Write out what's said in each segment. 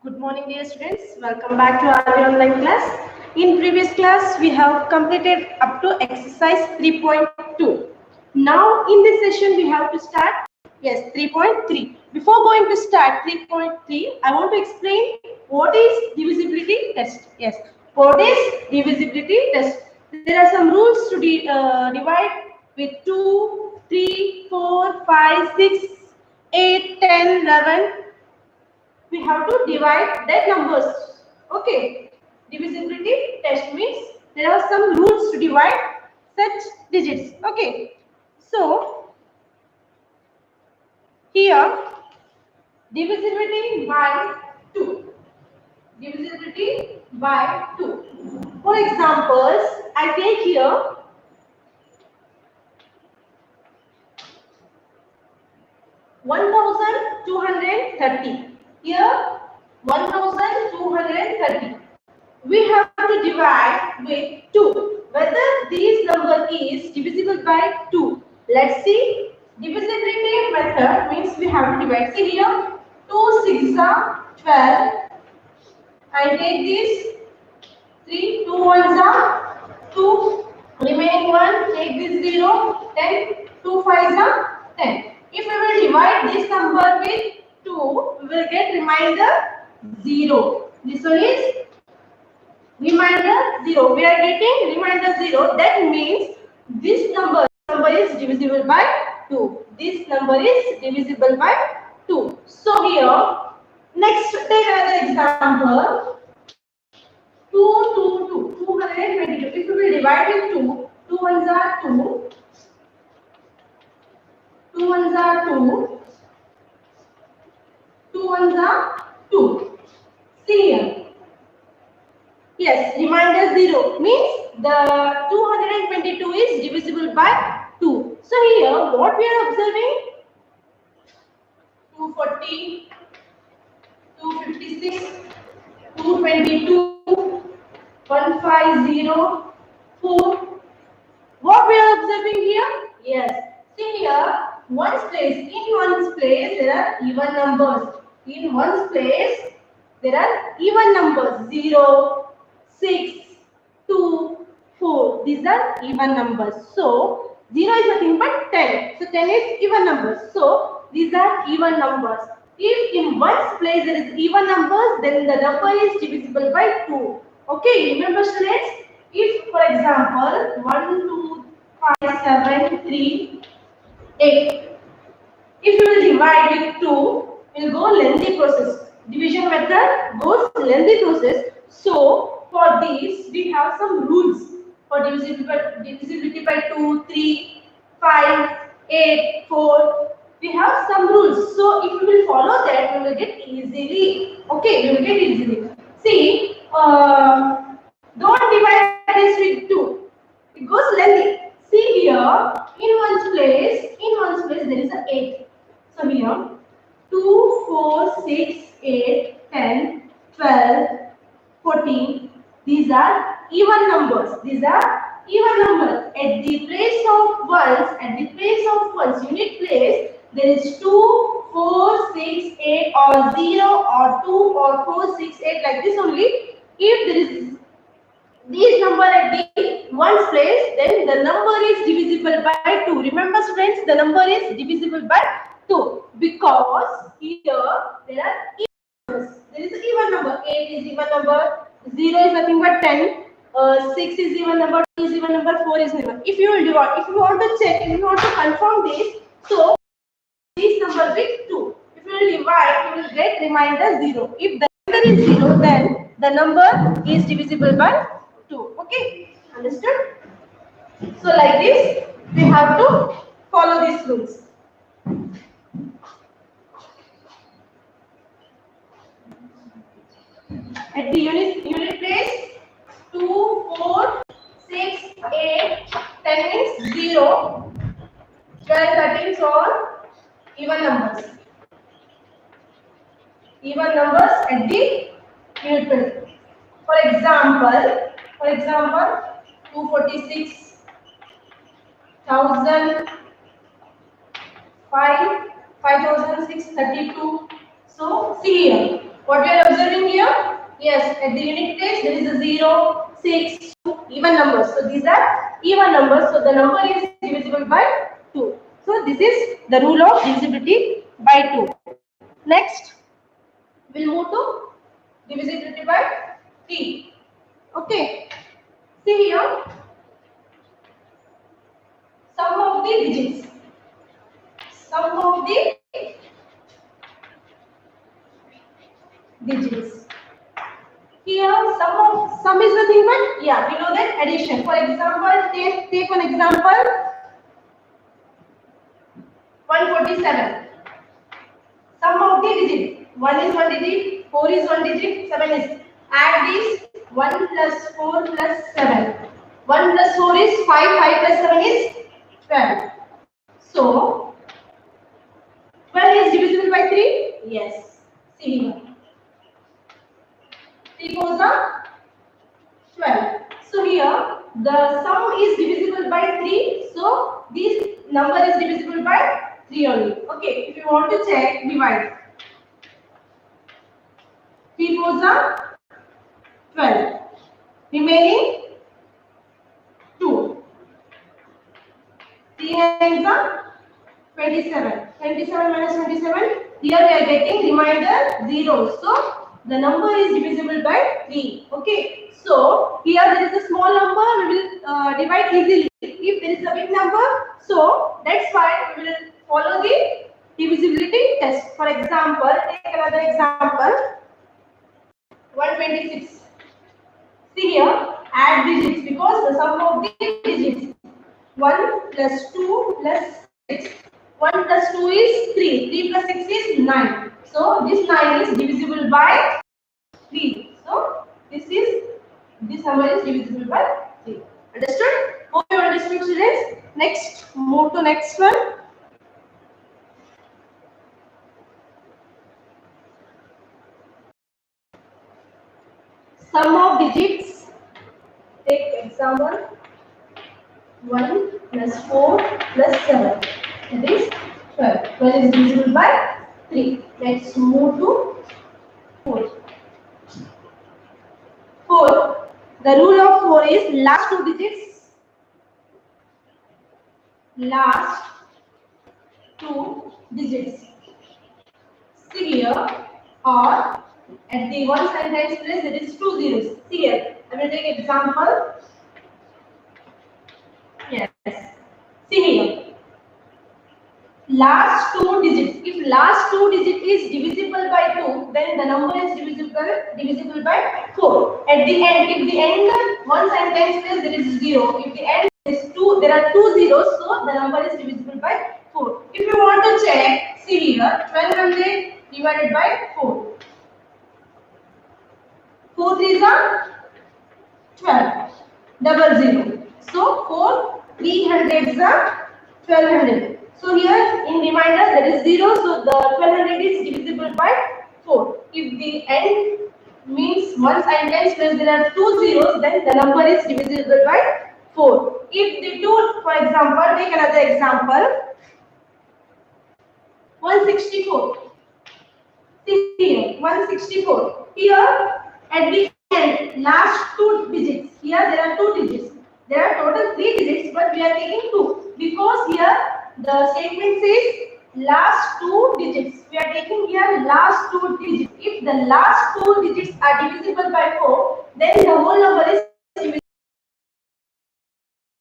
Good morning, dear students. Welcome back to our online class. In previous class, we have completed up to exercise 3.2. Now, in this session, we have to start, 3.3. Before going to start 3.3, I want to explain what is divisibility test. Yes, what is divisibility test? There are some rules to divide with 2, 3, 4, 5, 6, 8, 10, 11. We have to divide that numbers. Okay, divisibility test means there are some rules to divide such digits. Okay, so here divisibility by 2, divisibility by 2. For examples, I take here 1230. Here 1230. We have to divide with 2. Whether this number is divisible by 2. Let's see. Divisibility method means we have to divide. See here, 2 6 are 12. I take this 3, 2 1s are 2. Remaining 1, take this 0, 10, 2 5s are 10. If we will divide this number with 2, we will get remainder 0. This one is remainder 0. We are getting remainder 0. That means this number is divisible by 2. This number is divisible by 2. So here, next take another example. 222. If we will divide with 2, 2 ones are 2. 2 ones are 2. 2 ones are 2. See here. Yes, remainder 0 means the 222 is divisible by 2. So here what we are observing? 240, 256, 222, 150, 4. What we are observing here? Yes. See here, in one's place there are even numbers. In one's place there are even numbers 0, 6, 2, 4. These are even numbers. So 0 is nothing but 10. So 10 is even numbers. So these are even numbers. If in one's place there is even numbers, then the number is divisible by 2. Okay, remember students? If for example 1, 2, 5, 7, 3, 8. If you will divide with 2, it will go lengthy process. Division method goes lengthy process. So for this we have some rules for divisibility by 2, 3, 5, 8, 4. We have some rules. So if we will follow that, we will get easily. Okay, we will get easily. See, don't divide this with 2. It goes lengthy. See here, in one's place there is a 8. So here 2, 4, 6, 8, 10, 12, 14. These are even numbers. These are even numbers. At the place of ones, unit place, there is 2, 4, 6, 8 or 0 or 2 or 4, 6, 8 like this only. If there is these number at the ones place, then the number is divisible by 2. Remember students, the number is divisible by 2 because here there are even numbers. There is an even number. 8 is even number, 0 is nothing but 10, 6 is even number, 2 is even number, 4 is even. If you will divide, if you want to check, if you want to confirm this, so this number with 2. If you will divide, you will get remainder 0. If the number is 0, then the number is divisible by 2. Okay, understood? So like this, we have to follow these rules. At the unit place, 2, 4, 6, 8, 10 means 0, 12, 13 so on even numbers. Even numbers at the unit place. For example, 246, 1000, 5, 5632. So see here. What we are observing here? Yes, at the unit place there is a 0, 6, 2, even numbers. So these are even numbers. So the number is divisible by 2. So this is the rule of divisibility by 2. Next, we'll move to divisibility by 3. Okay. See here, sum of the digits. Sum of the digits. Here, sum is nothing but, yeah, we know that addition. For example, take one example, 147. Sum of the digits. 1 is 1 digit, 4 is 1 digit, 7 is. Add these, 1 plus 4 plus 7. 1 plus 4 is 5, 5 plus 7 is 12. So, 12 is divisible by 3? Yes. See here. 3 fours are 12. So here the sum is divisible by 3. So this number is divisible by 3 only. Okay, if you want to check, divide. 3 fours are 12. Remaining 2. 3 hands are 27. 27 minus 27. Here we are getting remainder 0. So the number is divisible by 3. Okay. So here there is a small number. We will divide easily. If there is a big number, so that's why we will follow the divisibility test. For example, take another example. 126. See here, add digits because the sum of the digits. 1 plus 2 plus 6. 1 plus 2 is 3. 3 plus 6 is 9. So this 9 is divisible by 3. So this number is divisible by 3. Understood? Hope you understood, students. Next, move to next one. Sum of digits. Take example. 1 plus 4 plus 7. That is 12. 12 is divisible by 3. Let's move to 4. 4. The rule of 4 is last two digits. Last two digits. See here, or at the one sentence place there is two zeros. See here, I will take example. Yes. See here. Last two digits. If last two digit is divisible by 2, then the number is divisible by 4. At the end, if the end one sentence place there is 0. If the end is 2, there are two zeros, so the number is divisible by 4. If you want to check, see here, 1200 divided by 4. 4 threes are 12. Double 0. So 4 300s are 1200. So here in reminder there is 0, so the 1200 is divisible by 4. If the end means one sentence plus there are two zeros, then the number is divisible by 4. If the two, for example, take another example, 164. See here, 164. Here at the end, last two digits. Here there are two digits. There are total three digits, but we are taking two because here the statement says last two digits. We are taking here last two digits. If the last two digits are divisible by 4, then the whole number is divisible.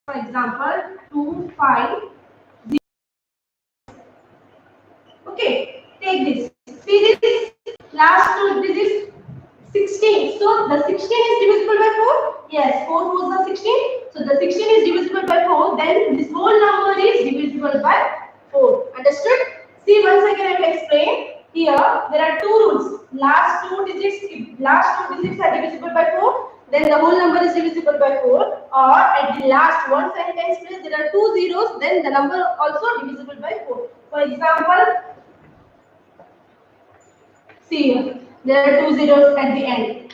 For example, 2, 5, 0. Okay, take this. See this last two digits 16. So the 16 is divisible by 4? Yes, 4 fours are 16. So the 16 is divisible by 4. Then this whole number is divisible by 4. Understood? See, once again I will explain. Here there are two rules. Last two digits, if last two digits are divisible by 4, then the whole number is divisible by 4. Or at the last one sentence place there are two zeros, then the number also divisible by 4. For example, see here, there are two zeros at the end.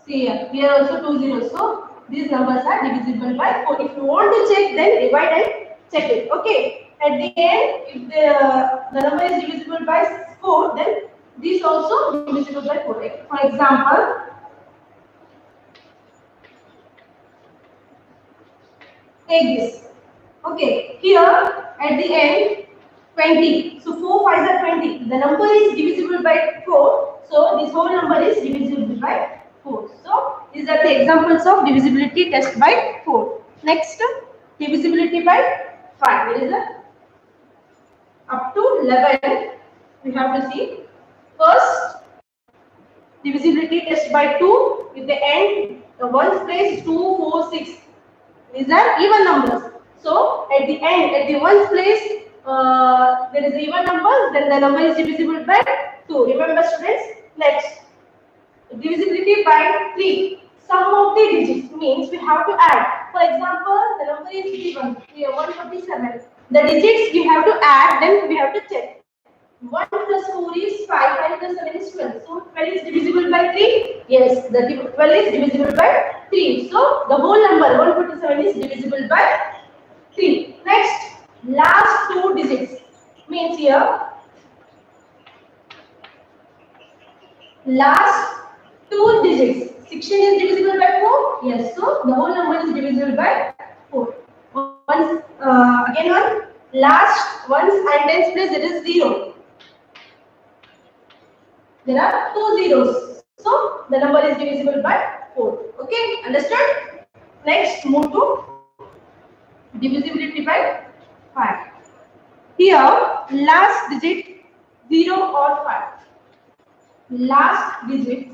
See here also two zeros. So these numbers are divisible by 4. If you want to check, then divide and check it. Okay. at the end, if the number is divisible by 4, then this also divisible by 4. For example, take this. Okay, here at the end 20. So 4 5s are 20. The number is divisible by 4. So this whole number is divisible by 4. So these are the examples of divisibility test by 4. Next, divisibility by 5. There is a up to 11. We have to see. First, divisibility test by 2 with the end ones place 2, 4, 6. These are even numbers. So at the end, at the ones place, there is even numbers, then the number is divisible by 2. Remember students? Next, divisibility by 3. Sum of the digits means we have to add. For example, the number is given here 147. The digits we have to add, then we have to check. 1 plus 4 is 5, 5 plus 7 is 12. So 12 is divisible by 3? Yes, the 12 is divisible by 3. So the whole number 147 is divisible by 3. Next, last two digits means here last two digits. 16 is divisible by 4? Yes, so the whole number is divisible by 4. Once again one last ones and tens place it is 0. There are two zeros. So the number is divisible by 4. Okay, understood? Next, move to divisibility by 5. Here, last digit 0 or 5. Last digit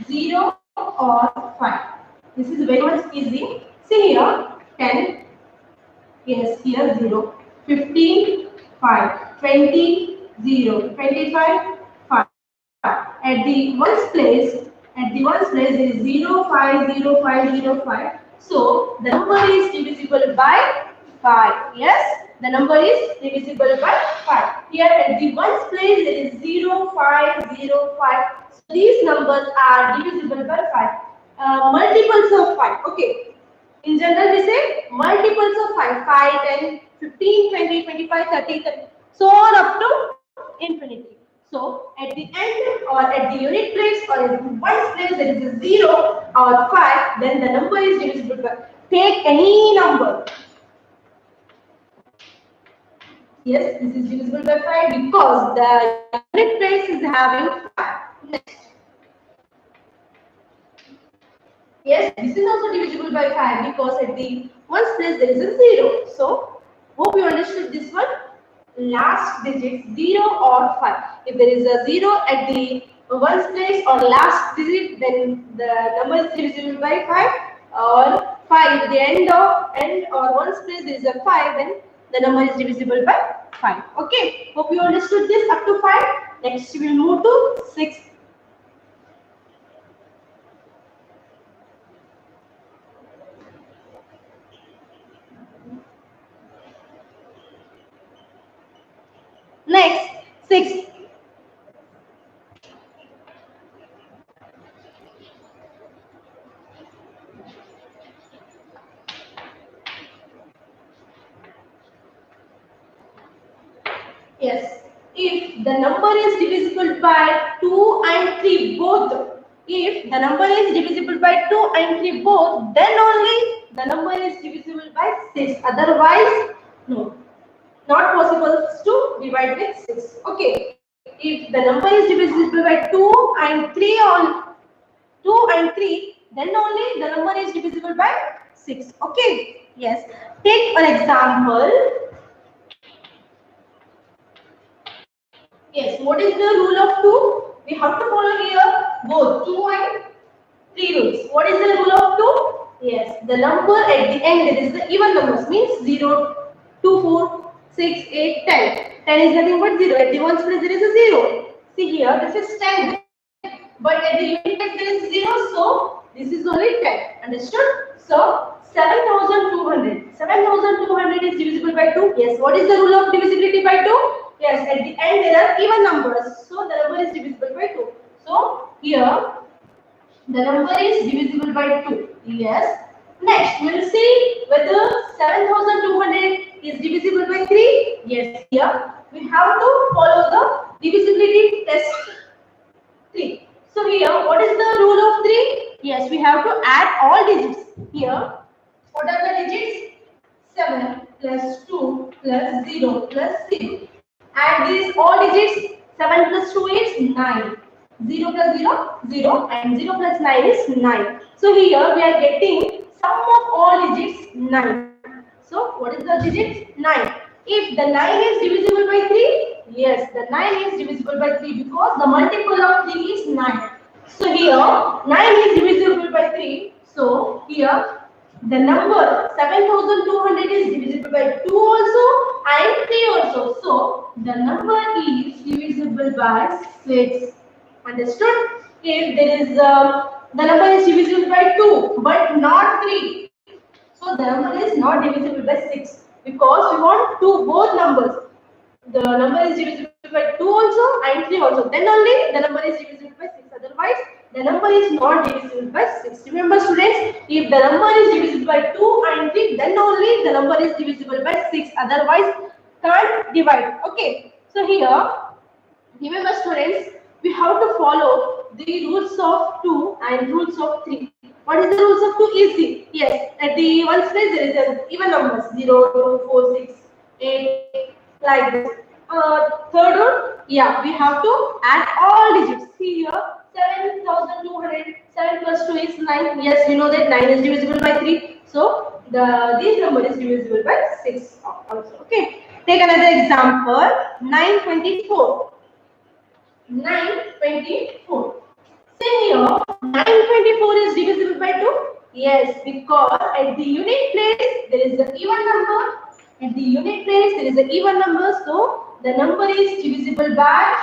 0 or 5. This is very much easy. See here 10. Yes, here 0. 15, 5. 20, 0. 25, 5. At the ones place, there is 0, 5, 0, 5, 0, 5. So the number is divisible by 5. Yes, the number is divisible by 5. Here at the ones place, there is 0, 5, 0, 5. So these numbers are divisible by 5. Multiples of 5. Okay. In general, we say multiples of 5. 5, 10, 15, 20, 25, 30, 30. So on up to infinity. So at the end or at the unit place or at the ones place there is a 0 or 5, then the number is divisible by. Take any number. Yes, this is divisible by 5 because the unit place is having 5. Next. Yes, this is also divisible by 5 because at the ones place there is a 0. So hope you understood this one. Last digit 0 or 5. If there is a 0 at the ones place or last digit, then the number is divisible by 5. Or 5 at the end or ones place there is a 5, then the number is divisible by 5. Okay. Hope you understood this up to 5. Next we will move to 6. Next 6. Yes, if the number is divisible by 2 and 3 both, if the number is divisible by 2 and 3 both, then only the number is divisible by 6. Otherwise, no, not possible to divide with 6. Okay, if the number is divisible by 2 and 3 on 2 and 3, then only the number is divisible by 6. Okay, yes. Take an example. Yes, what is the rule of 2? We have to follow here both 2 and 3 rules. What is the rule of 2? Yes, the number at the end there is the even numbers means 0, 2, 4, 6, 8, 10. 10 is nothing but 0. At the ones place there is a 0. See here, this is 10. But at the unit place there is 0, so this is only 10. Understood? So 7,200. 7,200 is divisible by 2. Yes, what is the rule of divisibility by 2? Yes, at the end there are even numbers, so the number is divisible by 2. So here the number is divisible by 2. Yes. Next, we will see whether 7,000 here we have to follow the divisibility test 3. So here, what is the rule of 3? Yes, we have to add all digits. Here, what are the digits? 7 plus 2 plus 0 plus 0. Add these all digits. 7 plus 2 is 9. 0 plus 0, 0 and 0 plus 9 is 9. So here we are getting sum of all digits 9. So what is the digit? 9. If the 9 is divisible by 3, yes, the 9 is divisible by 3 because the multiple of 3 is 9. So here 9 is divisible by 3. So here the number 7200 is divisible by 2 also and 3 also. So the number is divisible by 6. Understood? If there is the number is divisible by 2 but not 3. So the number is not divisible by 6 because we want both numbers. The number is divisible by 2 also and 3 also. Then only the number is divisible by 6. Otherwise, the number is not divisible by 6. Remember students, if the number is divisible by 2 and 3, then only the number is divisible by 6. Otherwise, can't divide. Okay. So here, remember students, we have to follow the rules of 2 and rules of 3. What is the rules of 2? Easy. Yes, at the one place there is an even numbers 0, 2, 4, 6, 8, like this. Third rule, yeah, we have to add all digits. See here, 7200, 7 plus 2 is 9. Yes, we know that 9 is divisible by 3. So, this number is divisible by 6 also. Okay. Take another example, 924. 924. See here, 924 is divisible by 2? Yes, because at the unit place there is an even number. At the unit place there is an even number, so the number is divisible by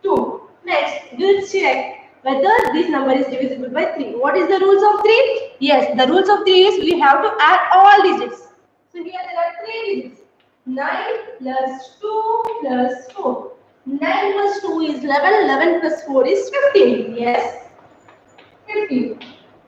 2. Next, we'll check whether this number is divisible by 3. What is the rules of 3? Yes, the rules of 3 is we have to add all digits. So here there are 3 digits. 9 plus 2 plus 4. 9 plus 2 is 11, 11 plus 4 is 15. Yes, 15.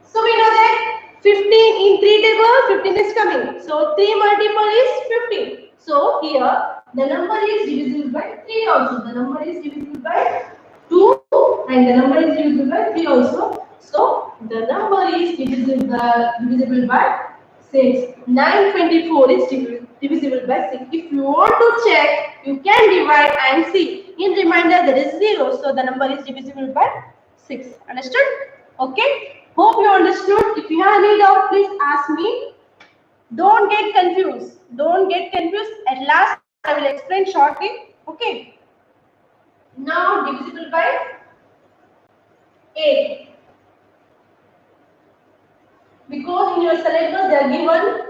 So we know that 15 in 3 table, 15 is coming. So 3 multiple is 15. So here the number is divisible by 3 also. The number is divisible by 2 and the number is divisible by 3 also. So the number is divisible by 6. 924 is divisible by 6. If you want to check, you can divide and see. In remainder there is 0. So the number is divisible by 6. Understood? Okay. Hope you understood. If you have any doubt, please ask me. Don't get confused. Don't get confused. At last, I will explain shortly. Okay. Now divisible by 8. Because in your syllabus they are given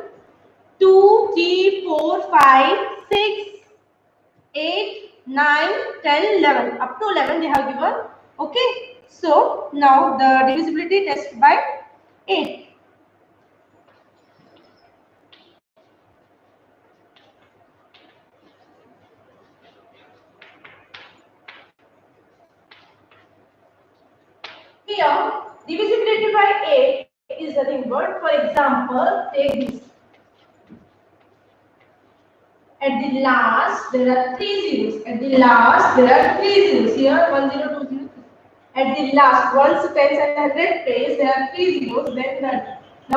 2, 3, 4, 5, 6, 8, 9, 10, 11. Up to 11 they have given. Okay. So now the divisibility test by 8. Here, divisibility by 8 is nothing but, for example, take this. At the last, there are 3 zeros. At the last, there are 3 zeros. Here, 1, 0, 2, 0. At the last, once tens and 100 place, there are 3 zeros. Then the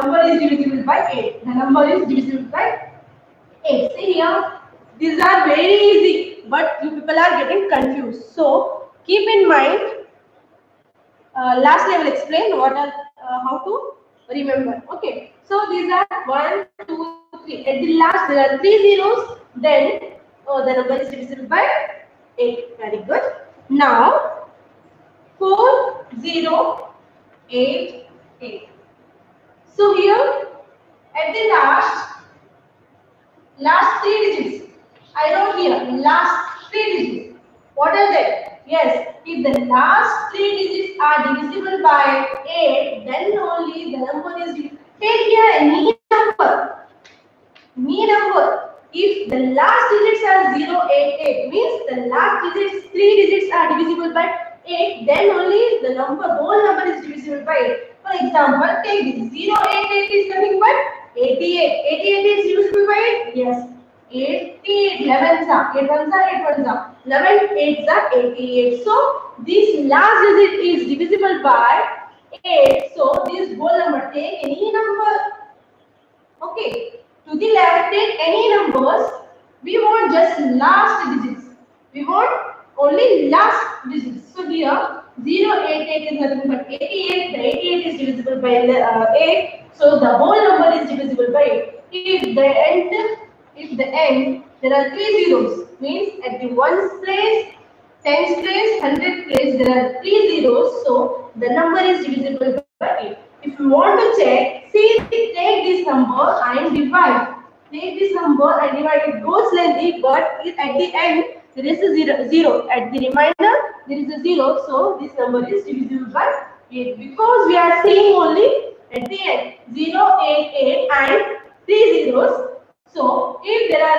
number is divisible by 8. The number is divisible by 8. See here, these are very easy, but you people are getting confused. So, keep in mind. Lastly, I will explain how to remember. Okay, so these are 1, 2, 3. At the last, there are 3 zeros. Then the number is divisible by 8. Very good. Now 4, 0, 8, 8. So here at the last 3 digits. I wrote here last 3 digits. What are they? Yes, if the last 3 digits are divisible by 8, then only the number is divisible. Take here any number. Any number. If the last digits are 0, 8, 8, means the last digits, 3 digits are divisible by 8, then only the whole number is divisible by 8. For example, take this 0, 8, 8 is nothing but 88. 88 is divisible by 8? Yes. 88 88. 11s are 8 ones are 8 ones are 11 8s are 88. So this last digit is divisible by 8. So this whole number, take any number. Okay, to the left take any numbers. We want just last digits. We want only last digits. So here 088 is nothing but 88. The 88 is divisible by 8. So the whole number is divisible by 8. If the end there are three zeros, means at the ones place, tens place, hundred place there are three zeros. So the number is divisible by 8. If you want to check, see, take this number and divide. Take this number and divide. It goes lengthy, but at the end there is a zero. At the remainder there is a zero. So this number is divisible by 8 because we are seeing only at the end 088 and three zeros. So if there are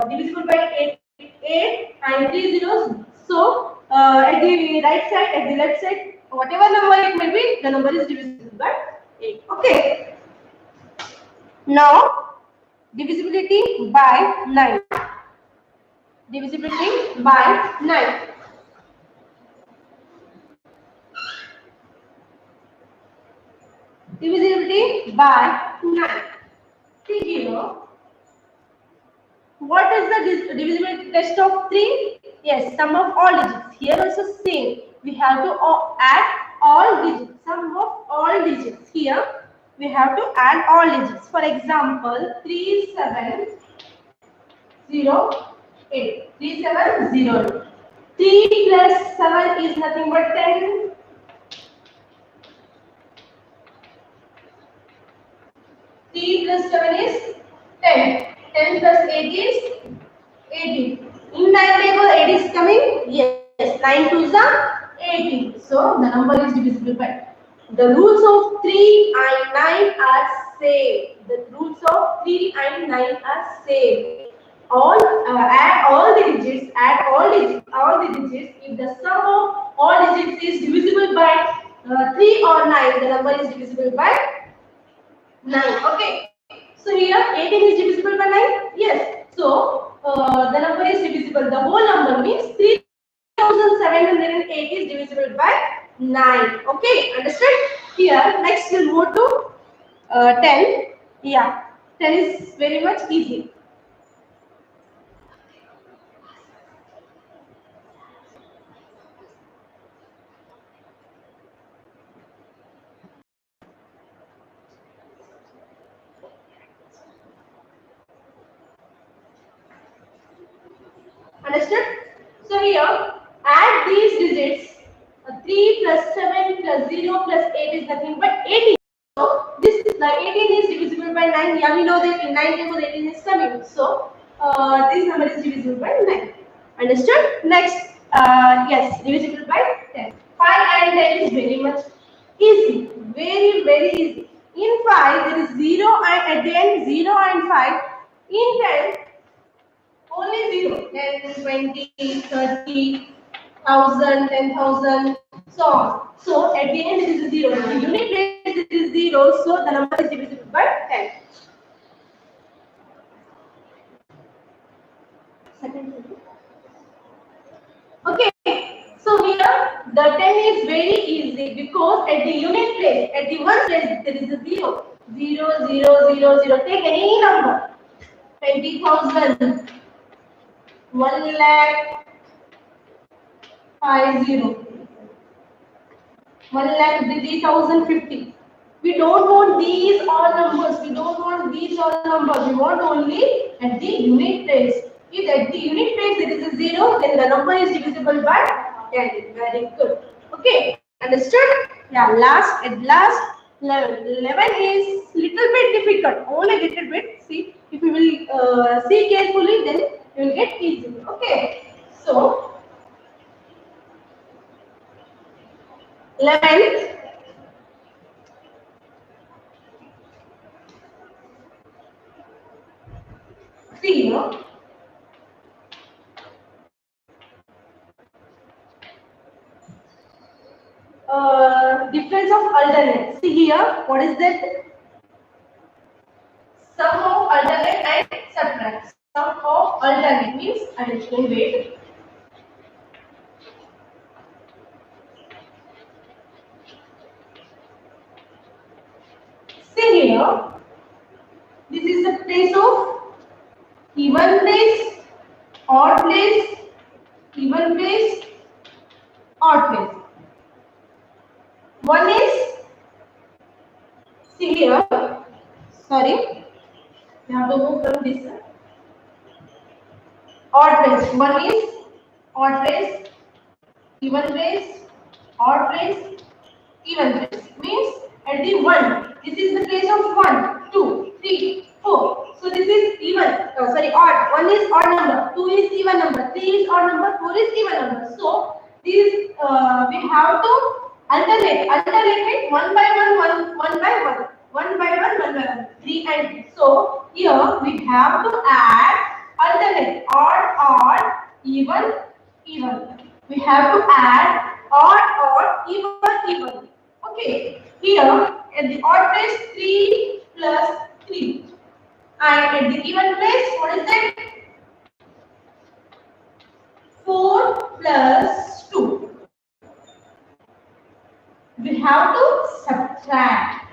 divisible by 8 and three zeros, so at the right side, at the left side, whatever number it may be, the number is divisible by 8. Okay. Now, divisibility by 9. Divisibility by 9. Divisibility by 9. See here. What is the divisibility test of 3? Yes, sum of all digits. Here also same. We have to add all digits. Sum of all digits. Here we have to add all digits. For example, 3708. 3708. 3 plus 7 is nothing but 10. 3 plus 7 is 10. 10 plus 8 is 18. In 9 table 8 is coming? Yes. 9 2s are 18. So the number is divisible by. The rules of 3 and 9 are same. The rules of 3 and 9 are same. Add all the digits. Add all the digits. If the sum of all digits is divisible by 3 or 9, the number is divisible by 9. Okay. So here 18 is divisible by 9. Yes. So the number is divisible. The whole number means 3708 is divisible by 9. Okay. Understood? Here next we'll move to 10. Yeah. 10 is very much easy. Understood? So here, add these digits. 3 plus 7 plus 0 plus 8 is nothing but 18. So this the 18 is divisible by 9. Yeah, we know that in 9 table 18 is coming. So this number is divisible by 9. Understood? Next, yes, divisible by 10. 5 and 10 is very much easy. Very easy. In 5 there is 0 and at the end 0 and 5. In 10 only 0, 10, 20, 30, 1000, 10,000, so on. So at the end it is a 0. The unit place it is 0, so the number is divisible by 10. Okay, so here the 10 is very easy because at the unit place, at the one place there is a 0. 0, 0, 0, 0. Take any number. 20,000, 1 lakh, 50. 1,50,050. We don't want these all numbers. We don't want these all numbers. We want only at the unit place. If at the unit place there is a 0, then the number is divisible by 10. Very good. Okay, understood? Yeah, at last 11. 11 is little bit difficult. Only little bit. See, if you will see carefully, then you will get easy. Okay, so 11th. See, difference of alternate. See here, what is that? Sum of alternate and subtract. Sum of alternate means I will explain. Wait. See here. This is the place of even place, odd place, even place, odd place. One is, see here, sorry, we have to move from this side. Odd place. One is odd place, even place, odd place, even place. Means at the one, this is the place of 1, 2, 3, 4. So this is even, odd. 1 is odd number, 2 is even number, 3 is odd number, 4 is even number. So these we have to alternate it one by one by one by one, 3 and so here we have to add alternate odd, even, even. We have to add odd, even. Okay, here at the odd place 3 plus 3 and at the even place what is that? 4 plus 2. We have to subtract.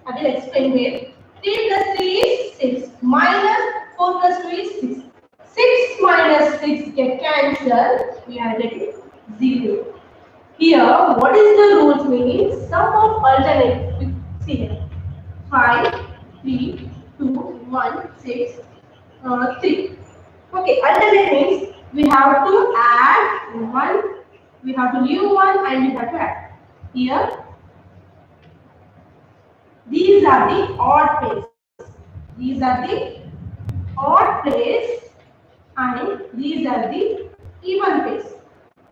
I will explain it. 3 plus 3 is 6 minus 4 plus 2 is 6. 6 minus 6 get cancelled. We are getting 0. Here, what is the rules means? Sum of alternate. See here. 5, 3, 2, 1, 6, 3. Okay, alternate means we have to add 1, we have to leave 1 and we have to add. Here, these are the odd place. These are the odd place and these are the even place.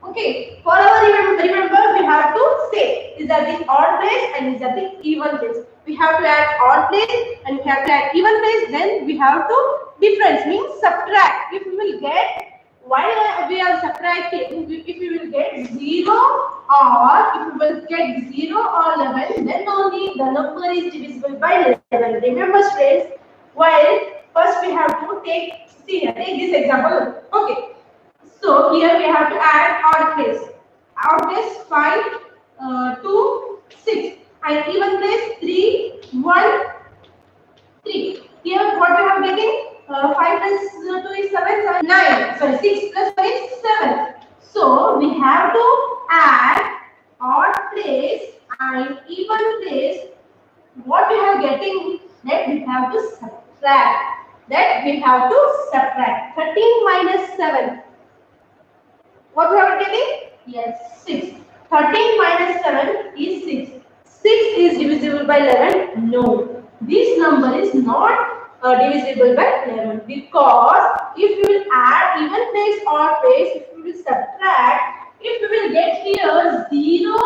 Okay, for our remember we have to say these are the odd place and these are the even place. We have to add odd place and we have to add even place. Then we have to difference means subtract. If we will get while we are subtracting, if we will get 0 or if we will get 0 or 11, then only the number is divisible by 11. Remember, students, while first we have to take take this example. Okay. So here we have to add odd place. Odd place 5, 2, 6 and even place 3, 1, 3. Here what we have getting? 5 plus 2 is 7, 9. Sorry, 6 plus 1 is 7. So we have to add odd place and even place. What we have getting, that we have to subtract. 13 minus 7. What we are getting? Yes, 6. 13 minus 7 is 6. 6 is divisible by 11? No. This number is not divisible by 11 because if we will add even place or place, if we will subtract, if we will get here 0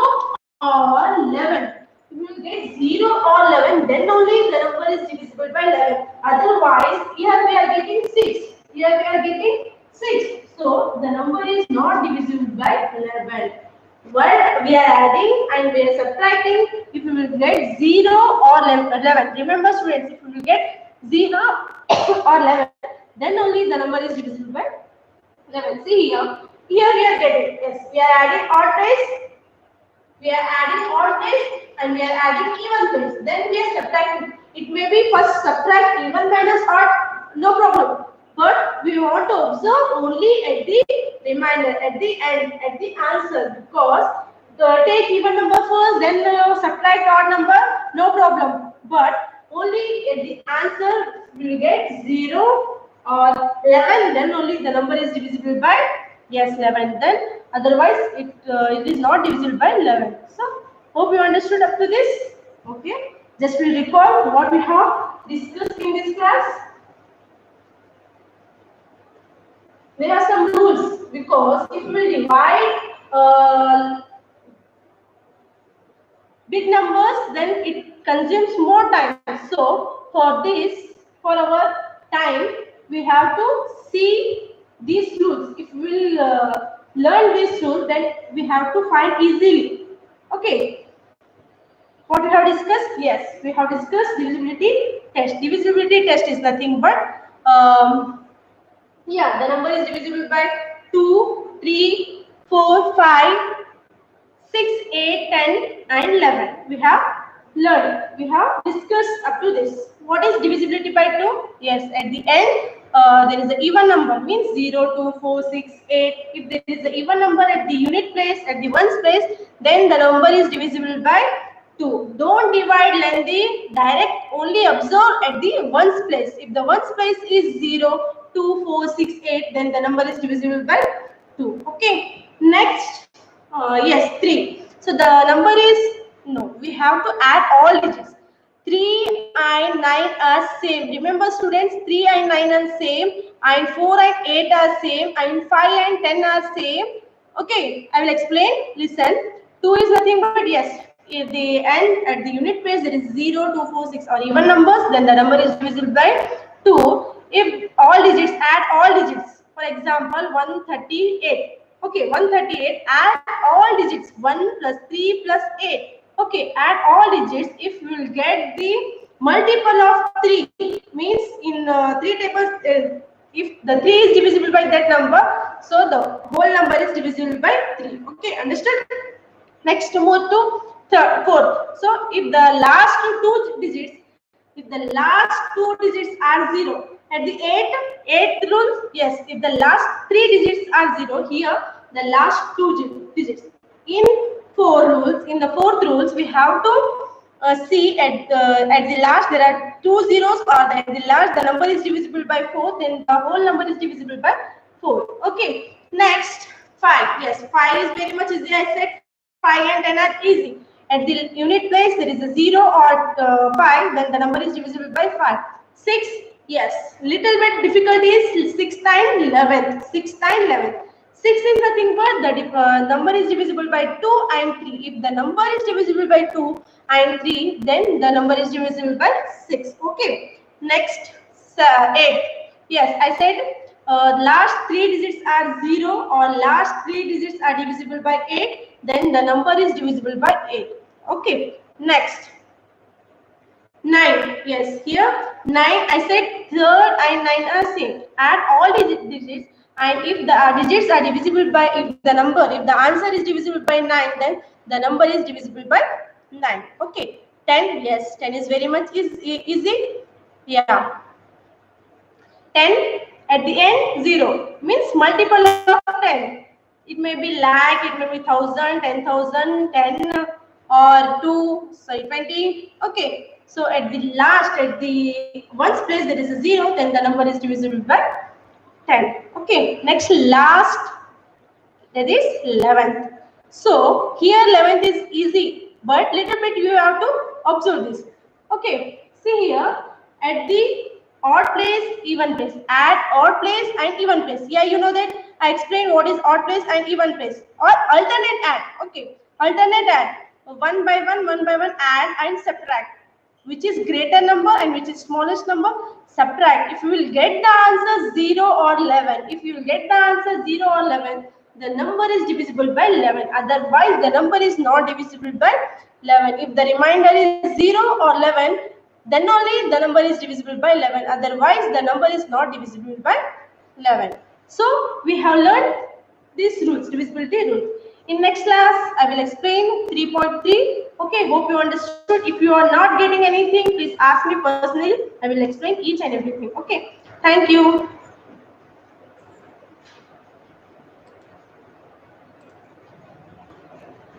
or 11, if we will get 0 or 11, then only the number is divisible by 11. Otherwise, here we are getting 6. Here we are getting 6. So the number is not divisible by 11. While we are adding and we are subtracting, if we will get 0 or 11. Remember, students, if we will get 0 or 11, then only the number is divisible by 11. See here. Here we are getting, yes, we are adding odd place. We are adding odd place and we are adding even place. Then we are subtracting. It may be first subtract even minus odd, no problem. But we want to observe only at the remainder, at the end, at the answer. Because take even number first, then subtract odd number, no problem. But only at the answer we will get 0 or 11, then only the number is divisible by, yes, 11. Then otherwise it is not divisible by 11. So hope you understood up to this. Okay, just will recall what we have discussed in this class. There are some rules because if we divide big numbers, then it consumes more time. So for this, for our time, we have to see these rules. If we will learn these rules, then we have to find easily. Okay. What we have discussed? Yes, we have discussed divisibility test. Divisibility test is nothing but Yeah, the number is divisible by 2, 3, 4, 5, 6, 8, 10, and 11. We have learned. We have discussed up to this. What is divisibility by 2? Yes, at the end, there is an even number, means 0, 2, 4, 6, 8. If there is an even number at the unit place, at the ones place, then the number is divisible by 2. Don't divide lengthy, direct, only observe at the ones place. If the ones place is 0, 2, 4, 6, 8, then the number is divisible by 2. Okay. Next, yes, 3. So the number is, no, we have to add all digits. 3 and 9 are same. Remember students, 3 and 9 are same, and 4 and 8 are same, and 5 and 10 are same. Okay, I will explain. Listen. 2 is nothing but, yes, if the end at the unit place there is 0, 2, 4, 6 or even numbers, then the number is divisible by 2. If all digits, add all digits. For example, 138. Okay, 138, add all digits. 1 plus 3 plus 8. Okay, add all digits. If you will get the multiple of 3, means in 3 tables, if the 3 is divisible by that number, so the whole number is divisible by 3. Okay, understood? Next, move to fourth. So if the last two digits, if the last two digits are 0, at the eighth rule, yes, if the last 3 digits are 0, here the last two digits. In 4 rules, in the fourth rules, we have to see at the last there are 2 zeros, or at the last the number is divisible by 4, then the whole number is divisible by 4. Okay. Next, 5. Yes, 5 is very much easy. I said 5 and 10 are easy. At the unit place there is a 0 or 5, then the number is divisible by 5. 6, yes, little bit difficulty is 6 times 11. 6 times 11. 6 is nothing but the number is divisible by 2 and 3. If the number is divisible by 2 and 3, then the number is divisible by 6. Okay. Next, 8. Yes, I said last 3 digits are 0 or last 3 digits are divisible by 8, then the number is divisible by 8. Okay. Next, 9. Yes, here 9. I said third and 9 are same. Add all digits, and if the digits are divisible by, if the answer is divisible by 9, then the number is divisible by 9. Okay. 10. Yes, 10 is very much easy. Yeah. 10 at the end 0 means multiple of 10. It may be lakh, it may be 1000, 10,000, 10 or 2, sorry, 20. Okay, so at the last, at the ones place there is a 0, then the number is divisible by 10. Okay, next, last, that is 11th. So here 11th is easy, but little bit you have to observe this. Okay, see here at the odd place, even place. Add odd place and even place. Yeah, you know that I explained what is odd place and even place, or alternate add. Okay, alternate add. One by one, add and subtract. Which is greater number and which is smallest number, subtract. If you will get the answer 0 or 11, if you will get the answer 0 or 11, the number is divisible by 11. Otherwise, the number is not divisible by 11. If the remainder is 0 or 11, then only the number is divisible by 11. Otherwise, the number is not divisible by 11. So, we have learned these rules, divisibility rules. In next class, I will explain 3.3. Okay, hope you understood. If you are not getting anything, please ask me personally. I will explain each and everything. Okay, thank you.